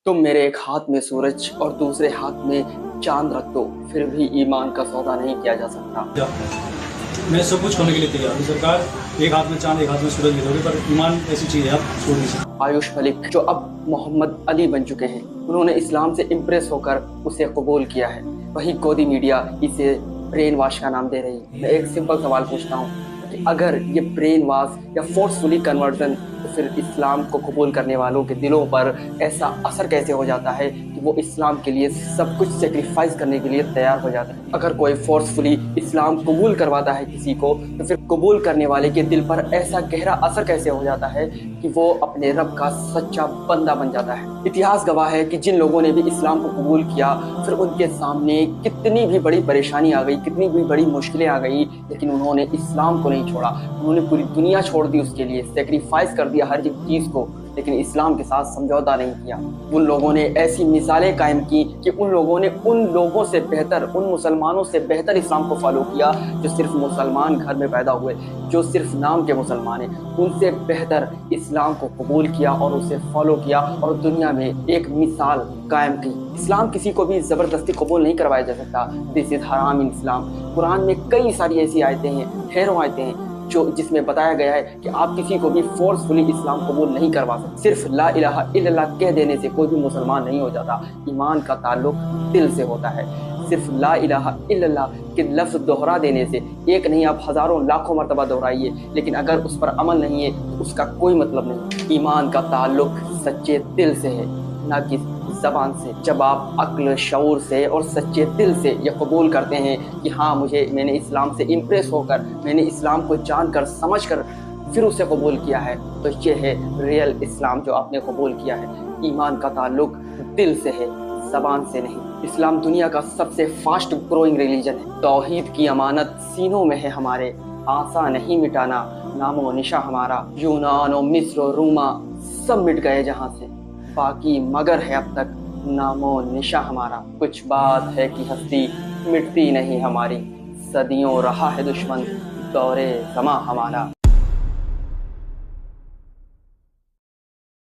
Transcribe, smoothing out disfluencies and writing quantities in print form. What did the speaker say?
तुम मेरे एक हाथ में सूरज और दूसरे हाथ में चांद रख दो, फिर भी ईमान का सौदा नहीं किया जा सकता। मैं सब कुछ होने के लिए तैयार हूँ सरकार। एक हाथ में चांद एक हाथ में सूरज ले दोगे, पर ईमान ऐसी चीज़ है आप छोड़ नहीं सकते। आयुष मलिक जो अब मोहम्मद अली बन चुके हैं, उन्होंने इस्लाम से इम्प्रेस होकर उसे कबूल किया है। वही गोदी मीडिया इसे ब्रेन वॉश का नाम दे रही है। मैं एक सिंपल सवाल पूछता हूँ कि अगर ये ब्रेन वॉश या फोर्सफुली कन्वर्जन, तो फिर इस्लाम को कबूल करने वालों के दिलों पर ऐसा असर कैसे हो जाता है कि वो इस्लाम के लिए सब कुछ सेक्रीफाइस करने के लिए तैयार हो जाते हैं। अगर कोई फोर्सफुली इस्लाम कबूल करवाता है किसी को, तो फिर कबूल करने वाले के दिल पर ऐसा गहरा असर कैसे हो जाता है कि वो अपने रब का सच्चा बंदा बन जाता है। इतिहास गवाह है कि जिन लोगों ने भी इस्लाम को कबूल किया, फिर उनके सामने कितनी भी बड़ी परेशानी आ गई, कितनी भी बड़ी मुश्किलें आ गई, लेकिन उन्होंने इस्लाम को नहीं छोड़ा। उन्होंने पूरी दुनिया छोड़ दी, उसके लिए सेक्रीफाइस कर दिया हर एक चीज़ को, लेकिन इस्लाम के साथ समझौता नहीं किया। उन लोगों ने ऐसी मिसालें कायम की कि उन लोगों ने उन लोगों से बेहतर, उन मुसलमानों से बेहतर इस्लाम को फॉलो किया जो सिर्फ मुसलमान घर में पैदा हुए, जो सिर्फ नाम के मुसलमान हैं। उनसे बेहतर इस्लाम को कबूल किया और उसे फॉलो किया और दुनिया में एक मिसाल कायम की। इस्लाम किसी को भी ज़बरदस्ती कबूल नहीं करवाया जा सकता। दिस इज़ हराम इन इस्लाम। कुरान में कई सारी ऐसी आयतें हैं, ढेरों आयतें हैं जिसमें बताया गया है कि आप किसी को भी फोर्सफुली इस्लाम कबूल नहीं करवा सकते। सिर्फ ला इलाहा इल्लल्लाह कह देने से कोई भी मुसलमान नहीं हो जाता। ईमान का ताल्लुक दिल से होता है। सिर्फ ला इलाहा इल्लल्लाह के लफ्ज़ दोहरा देने से, एक नहीं आप हज़ारों लाखों मरतबा दोहराइए, लेकिन अगर उस पर अमल नहीं है तो उसका कोई मतलब नहीं। ईमान का ताल्लुक सच्चे दिल से है, ना कि ज़बान से। जब आप अक्ल शऊर से और सच्चे दिल से ये कबूल करते हैं कि हाँ मैंने इस्लाम से इम्प्रेस होकर, मैंने इस्लाम को जानकर समझकर फिर उसे कबूल किया है, तो ये है रियल इस्लाम जो आपने कबूल किया है। ईमान का ताल्लुक दिल से है, ज़बान से नहीं। इस्लाम दुनिया का सबसे फास्ट ग्रोइंग रिलीजन है। तौहीद की अमानत सीनों में है हमारे, आसा नहीं मिटाना नामो निशा हमारा। यूनान और मिस्र और रूमा सब मिट गए जहाँ से, बाकी मगर है अब तक नामो निशा हमारा। कुछ बात है कि हस्ती मिटती नहीं हमारी, सदियों रहा है दुश्मन दौरे ज़मा हमारा।